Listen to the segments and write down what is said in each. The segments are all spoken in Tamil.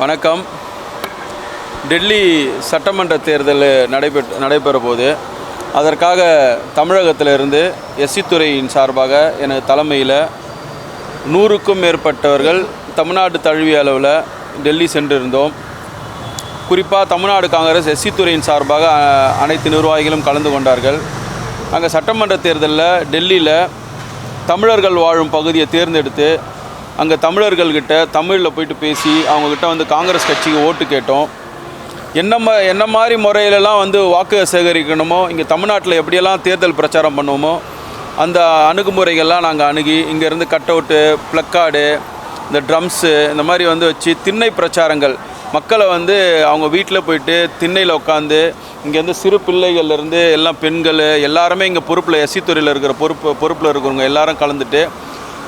வணக்கம். டெல்லி சட்டமன்ற தேர்தல் நடைபெற போது அதற்காக தமிழகத்திலிருந்து எஸ்சி துறையின் சார்பாக எனது தலைமையில் 100க்கும் மேற்பட்டவர்கள் தமிழ்நாடு தழுவிய அளவில் டெல்லி சென்றிருந்தோம். குறிப்பாக தமிழ்நாடு காங்கிரஸ் எஸ்சி துறையின் சார்பாக அனைத்து நிர்வாகிகளும் கலந்து கொண்டார்கள். அங்கே சட்டமன்ற தேர்தலில் டெல்லியில் தமிழர்கள் வாழும் பகுதியை தேர்ந்தெடுத்து அங்கே தமிழர்கள்கிட்ட தமிழில் போயிட்டு பேசி அவங்கக்கிட்ட வந்து காங்கிரஸ் கட்சிக்கு ஓட்டு கேட்டோம். என்ன மாதிரி முறையிலலாம் வந்து வாக்கு சேகரிக்கணுமோ, இங்கே தமிழ்நாட்டில் எப்படியெல்லாம் தேர்தல் பிரச்சாரம் பண்ணுவோமோ அந்த அணுகுமுறைகள்லாம் நாங்கள் அணுகி இங்கேருந்து கட் அவுட்டு, ப்ளக்கார்டு, இந்த ட்ரம்ஸு இந்த மாதிரி வந்து வச்சு திண்ணை பிரச்சாரங்கள் மக்களை வந்து அவங்க வீட்டில் போயிட்டு திண்ணையில் உட்காந்து இங்கேருந்து சிறு பிள்ளைகள்லேருந்து எல்லாம் பெண்கள் எல்லாருமே இங்கே பொறுப்பில் எஸ்சி துறையில் இருக்கிற பொறுப்பில் இருக்கிறவங்க எல்லாரும் கலந்துட்டு,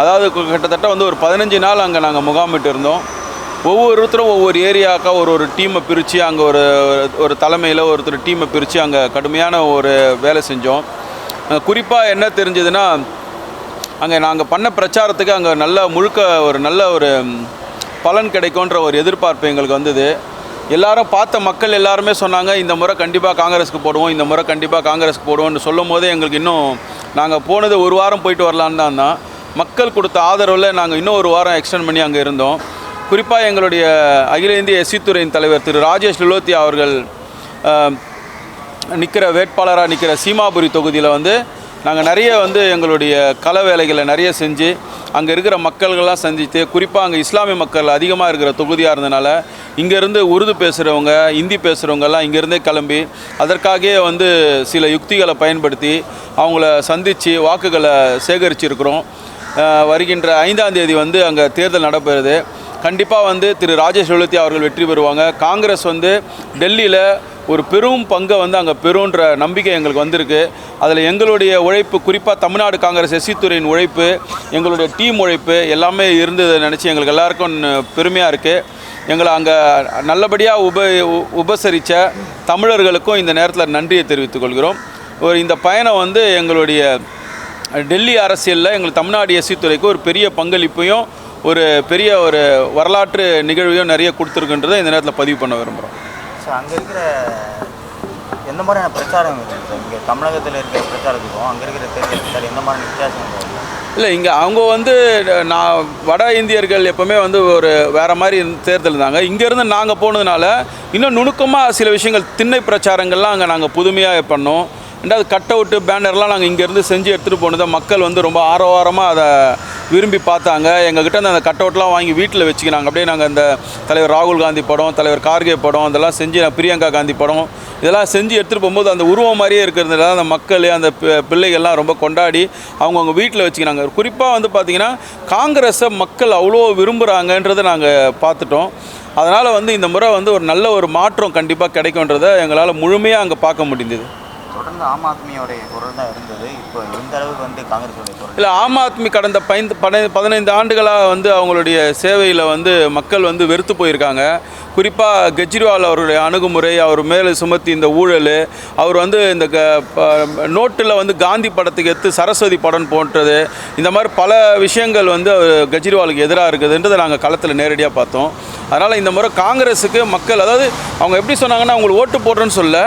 அதாவது கிட்டத்தட்ட வந்து ஒரு 15 நாள் அங்கே நாங்கள் முகாமிட்டு இருந்தோம். ஒவ்வொருத்தரும் ஒவ்வொரு ஏரியாவுக்கா ஒரு டீமை பிரித்து அங்கே ஒரு தலைமையில் ஒருத்தர் டீமை பிரித்து அங்கே கடுமையான ஒரு வேலை செஞ்சோம். குறிப்பாக என்ன தெரிஞ்சதுன்னா, அங்கே நாங்கள் பண்ண பிரச்சாரத்துக்கு அங்கே நல்ல ஒரு பலன் கிடைக்கும்ன்ற ஒரு எதிர்பார்ப்பு எங்களுக்கு வந்தது. எல்லாரும் பார்த்த மக்கள் எல்லாருமே சொன்னாங்க, இந்த முறை கண்டிப்பாக காங்கிரஸுக்கு போடுவோம், இந்த முறை கண்டிப்பாக காங்கிரஸுக்கு போடுவோம்னு சொல்லும் போதே எங்களுக்கு இன்னும் நாங்கள் போனது ஒரு வாரம் போயிட்டு வரலான்னு தான் மக்கள் கொடுத்த ஆதரவில் நாங்கள் இன்னும் ஒரு வாரம் எக்ஸ்டெண்ட் பண்ணி அங்கே இருந்தோம். குறிப்பாக எங்களுடைய அகில இந்திய எஸ்சி துறையின் தலைவர் திரு ராஜேஷ் லிலோத்தியா அவர்கள் வேட்பாளராக நிற்கிற சீமாபுரி தொகுதியில் வந்து நாங்கள் நிறைய வந்து எங்களுடைய கள வேலைகளை நிறைய செஞ்சு அங்கே இருக்கிற மக்கள்கள்லாம் சந்தித்து, குறிப்பாக அங்கே இஸ்லாமிய மக்கள் அதிகமாக இருக்கிற தொகுதியாக இருந்தனால இங்கேருந்து உருது பேசுகிறவங்க, ஹிந்தி பேசுகிறவங்கெல்லாம் இங்கேருந்தே கிளம்பி அதற்காகவே வந்து சில யுக்திகளை பயன்படுத்தி அவங்கள சந்தித்து வாக்குகளை சேகரிச்சிருக்கிறோம். வருகின்ற 5ஆம் தேதி வந்து அங்கே தேர்தல் நடைபெறுது. கண்டிப்பாக வந்து திரு ராஜேஷ் லிலோத்தியா அவர்கள் வெற்றி பெறுவாங்க. காங்கிரஸ் வந்து டெல்லியில் ஒரு பெரும் பங்கை வந்து அங்கே பெறுன்ற நம்பிக்கை எங்களுக்கு வந்திருக்கு. அதில் எங்களுடைய உழைப்பு, குறிப்பாக தமிழ்நாடு காங்கிரஸ் எஸ்சி துறையின் உழைப்பு, எங்களுடைய டீம் உழைப்பு எல்லாமே இருந்ததை நினச்சி எங்களுக்கு எல்லாருக்கும் பெருமையாக இருக்குது. எங்களை அங்கே நல்லபடியாக உபசரித்த தமிழர்களுக்கும் இந்த நேரத்தில் நன்றியை தெரிவித்துக் கொள்கிறோம். இந்த பயணம் வந்து எங்களுடைய டெல்லி அரசியலில் எங்களுக்கு தமிழ்நாடு எஸ்சி துறைக்கு ஒரு பெரிய பங்களிப்பையும் ஒரு பெரிய ஒரு வரலாற்று நிகழ்வையும் நிறைய கொடுத்துருக்குன்றதை இந்த நேரத்தில் பதிவு பண்ண விரும்புகிறோம். ஸோ அங்கே இருக்கிற எந்த மாதிரியான பிரச்சாரம் இருக்குது? இங்கே தமிழகத்தில் இருக்கிற பிரச்சாரத்துக்கும் அங்கே இருக்கிற தேர்தல் பிரச்சாரம் எந்த மாதிரி வித்தியாசம்? இல்லை, இங்கே அவங்க வந்து வட இந்தியர்கள் எப்போவுமே வந்து ஒரு வேறு மாதிரி தேர்தல் இருந்தாங்க. இங்கேருந்து நாங்கள் போனதுனால இன்னும் நுணுக்கமாக சில விஷயங்கள் திண்ணை பிரச்சாரங்கள்லாம் அங்கே நாங்கள் புதுமையாக பண்ணோம். ரெண்டாவது கட் அவுட்டு, பேனர்லாம் நாங்கள் இங்கேருந்து செஞ்சு எடுத்துகிட்டு போனதை மக்கள் வந்து ரொம்ப ஆரவாரமாக அதை விரும்பி பார்த்தாங்க. எங்ககிட்ட அந்த கட் அவுட்லாம் வாங்கி வீட்டில் வச்சுக்கினாங்க. அப்படியே நாங்கள் அந்த தலைவர் ராகுல் காந்தி படம், தலைவர் கார்கே படம் அதெல்லாம் செஞ்சு, பிரியங்கா காந்தி படம் இதெல்லாம் செஞ்சு எடுத்துகிட்டு போகும்போது அந்த உருவம் மாதிரியே இருக்கிறதுனால அந்த மக்கள், அந்த பிள்ளைகள்லாம் ரொம்ப கொண்டாடி அவங்கவுங்க வீட்டில் வச்சுக்கினாங்க. குறிப்பாக வந்து பார்த்திங்கன்னா காங்கிரஸை மக்கள் அவ்வளோ விரும்புகிறாங்கன்றதை நாங்கள் பார்த்துட்டோம். அதனால் வந்து இந்த முறை வந்து ஒரு நல்ல ஒரு மாற்றம் கண்டிப்பாக கிடைக்குன்றதை எங்களால் முழுமையாக அங்கே பார்க்க முடிந்தது. தொடர்ந்து ஆம் ஆத்மியோடைய குரல் தான் இருந்தது. இப்போ எந்த அளவுக்கு வந்து காங்கிரஸோடைய குரல் இல்லை, ஆம் ஆத்மி கடந்த 15 ஆண்டுகளாக வந்து அவங்களுடைய சேவையில் வந்து மக்கள் வந்து வெறுத்து போயிருக்காங்க. குறிப்பாக கெஜ்ரிவால் அவருடைய அணுகுமுறை, அவர் மேலே சுமத்தி இந்த ஊழல், அவர் வந்து இந்த நோட்டில் வந்து காந்தி படத்துக்கு எடுத்து சரஸ்வதி படம் போன்றது, இந்த மாதிரி பல விஷயங்கள் வந்து கெஜ்ரிவாலுக்கு எதிராக இருக்குதுன்றதை நாங்கள் களத்தில் நேரடியாக பார்த்தோம். அதனால் இந்த முறை காங்கிரஸுக்கு மக்கள், அதாவது அவங்க எப்படி சொன்னாங்கன்னா, உங்களுக்கு ஓட்டு போடுறேன்னு சொல்ல,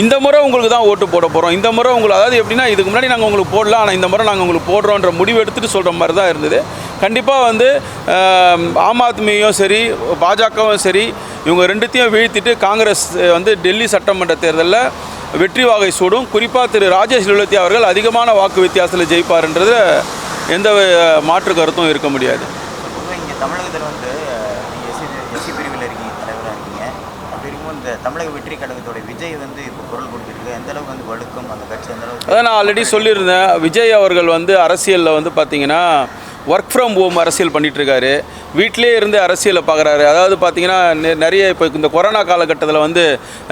இந்த முறை உங்களுக்கு தான் ஓட்டு போட போகிறோம், இந்த முறை உங்களுக்கு, அதாவது எப்படின்னா இதுக்கு முன்னாடி நாங்கள் உங்களுக்கு போடலாம், ஆனால் இந்த முறை நாங்கள் உங்களுக்கு போடுறோன்ற முடிவு எடுத்துகிட்டு சொல்கிற மாதிரி தான் இருந்தது. கண்டிப்பாக வந்து ஆம் ஆத்மியும் சரி, பாஜகவும் சரி, இவங்க ரெண்டுத்தையும் வீழ்த்திட்டு காங்கிரஸ் வந்து டெல்லி சட்டமன்ற தேர்தலில் வெற்றி வாகை சூடும். குறிப்பாக திரு ராஜேஷ் லிலோத்தியா அவர்கள் அதிகமான வாக்கு வித்தியாசத்தில் ஜெயிப்பார்ன்றது எந்த மாற்று கருத்தும் இருக்க முடியாது. இங்கே தமிழகத்தில் வந்து எஸ்சி பிரிவில் இருக்கீங்க, தலைவராக இருக்கீங்க. அப்படி இருக்கும்போது இந்த தமிழக வெற்றி கழகத்தோட விஜய் வந்து இப்போ குரல் கொடுத்துருக்கு. எந்த அளவுக்கு வந்து வலுக்கும் அந்த கட்சி எந்த அளவுக்கு? அதான் நான் ஆல்ரெடி சொல்லியிருந்தேன். விஜய் அவர்கள் வந்து அரசியலில் வந்து பார்த்திங்கன்னா ஒர்க் ஃப்ரம் ஹோம் அரசியல் பண்ணிகிட்ருக்காரு. வீட்டிலே இருந்து அரசியலை பார்க்குறாரு. அதாவது பார்த்திங்கன்னா நிறைய இப்போ இந்த கொரோனா காலகட்டத்தில் வந்து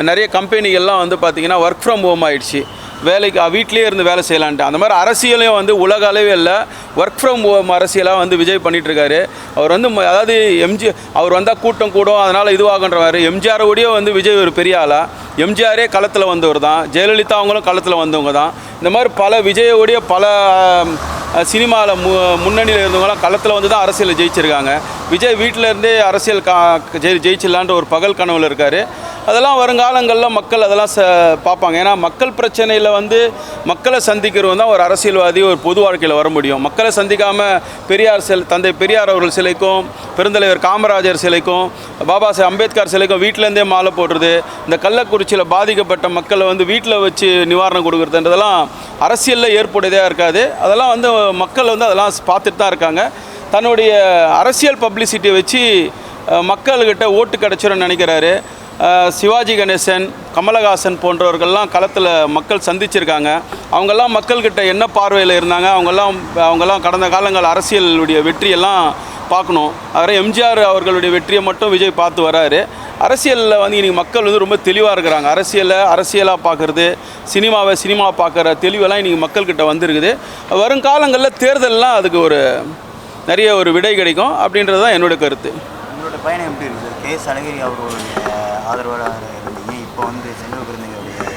நிறைய கம்பெனிகள்லாம் வந்து பார்த்திங்கன்னா ஒர்க் ஃப்ரம் ஹோம் ஆகிடுச்சு. வேலைக்கு வீட்டிலே இருந்து வேலை செய்யலான்ட்டு அந்த மாதிரி அரசியலையும் வந்து உலக அளவில் ஒர்க் ஃப்ரம் ஹோம் அரசியலாக வந்து விஜய் பண்ணிகிட்ருக்காரு. அவர் வந்து அதாவது அவர் வந்தால் கூட்டம் கூடும், அதனால் இதுவாகன்றவார். எம்ஜிஆரோடைய வந்து விஜய் ஒரு பெரிய ஆளாக, எம்ஜிஆரே களத்தில் வந்தவர் தான், ஜெயலலிதா அவங்களும் களத்தில் வந்தவங்க தான். இந்த மாதிரி பல விஜயோடைய பல சினிமாவில் முன்னணியில் இருந்தவங்களாம் களத்தில் வந்து தான் அரசியலில் ஜெயிச்சிருக்காங்க. விஜய் வீட்டிலேருந்தே அரசியல் ஜெயிச்சிடலான்ற ஒரு பகல் கனவில் இருக்கார். அதெல்லாம் வருங்காலங்களில் மக்கள் அதெல்லாம் பார்ப்பாங்க. ஏன்னா மக்கள் பிரச்சனையில் வந்து மக்களை சந்திக்கிறவங்க தான் ஒரு அரசியல்வாதி ஒரு பொது வாழ்க்கையில் வர முடியும். மக்களை சந்திக்காமல் தந்தை பெரியார் அவர்கள் சிலைக்கும், பெருந்தலைவர் காமராஜர் சிலைக்கும், பாபா சாஹேப் அம்பேத்கர் சிலைக்கும் வீட்டிலேருந்தே மாலை போடுறது, இந்த கள்ளக்குறிச்சியில் பாதிக்கப்பட்ட மக்களை வந்து வீட்டில் வச்சு நிவாரணம் கொடுக்குறதுன்றதெல்லாம் அரசியலில் ஏற்புடையதாக இருக்காது. அதெல்லாம் வந்து மக்கள் வந்து அதெல்லாம் பார்த்துட்டு தான் இருக்காங்க. தன்னுடைய அரசியல் பப்ளிசிட்டியை வச்சு மக்கள்கிட்ட ஓட்டு கிடச்சிரும்னு நினைக்கிறாரு. சிவாஜி கணேசன், கமலஹாசன் போன்றவர்கள்லாம் களத்தில் மக்கள் சந்திச்சிருக்காங்க. அவங்கெல்லாம் மக்கள்கிட்ட என்ன பார்வையில் இருந்தாங்க, அவங்கெல்லாம் கடந்த காலங்கள் அரசியலுடைய வெற்றியெல்லாம் பார்க்கணும். அதில் எம்ஜிஆர் அவர்களுடைய வெற்றியை மட்டும் விஜய் பார்த்து வராரு. அரசியலில் வந்து இன்றைக்கி மக்கள் வந்து ரொம்ப தெளிவாக இருக்கிறாங்க. அரசியலாக பார்க்குறது, சினிமாவை பார்க்குற தெளிவெல்லாம் இன்றைக்கி மக்கள்கிட்ட வந்திருக்குது. வருங்காலங்களில் தேர்தலெலாம் அதுக்கு நிறைய விடை கிடைக்கும் அப்படின்றது தான் என்னோடய கருத்து. உங்களோட பயணம் எப்படி இருக்குது? கே.எஸ். அழகிரி அவர்களுடைய ஆதரவாளராக இருந்தீங்க, இப்போ வந்து செல்வ பெருந்தகையுடைய.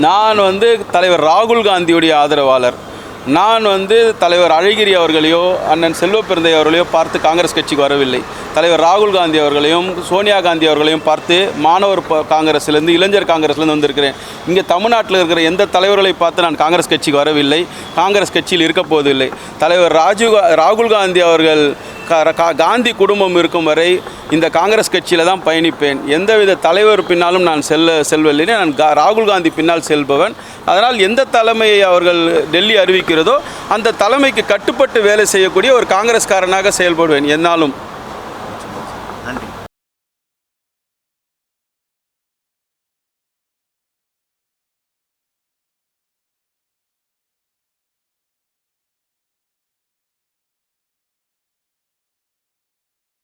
நான் வந்து தலைவர் ராகுல் காந்தியுடைய ஆதரவாளர். நான் வந்து தலைவர் அழகிரி அவர்களையோ அண்ணன் செல்வ பெருந்தகை அவர்களையோ பார்த்து காங்கிரஸ் கட்சிக்கு வரவில்லை. தலைவர் ராகுல் காந்தி அவர்களையும் சோனியா காந்தி அவர்களையும் பார்த்து மாணவர் காங்கிரஸ்லேருந்து, இளைஞர் காங்கிரஸ்லேருந்து வந்திருக்கிறேன். இங்கே தமிழ்நாட்டில் இருக்கிற எந்த தலைவர்களை பார்த்து நான் காங்கிரஸ் கட்சிக்கு வரவில்லை, காங்கிரஸ் கட்சியில் இருக்க போவதில்லை. தலைவர் ராகுல் காந்தி அவர்கள் காந்தி குடும்பம் இருக்கும் வரை இந்த காங்கிரஸ் கட்சியில் தான் பயணிப்பேன். எந்தவித தலைவர் பின்னாலும் நான் செல்வதில்லை. நான் ராகுல் காந்தி பின்னால் செல்பவன். அதனால் எந்த தலைமையை அவர்கள் டெல்லி அறிவிக்கிறதோ அந்த தலைமைக்கு கட்டுப்பட்டு வேலை செய்யக்கூடிய ஒரு காங்கிரஸ்காரனாக செயல்படுவேன் என்னாலும்.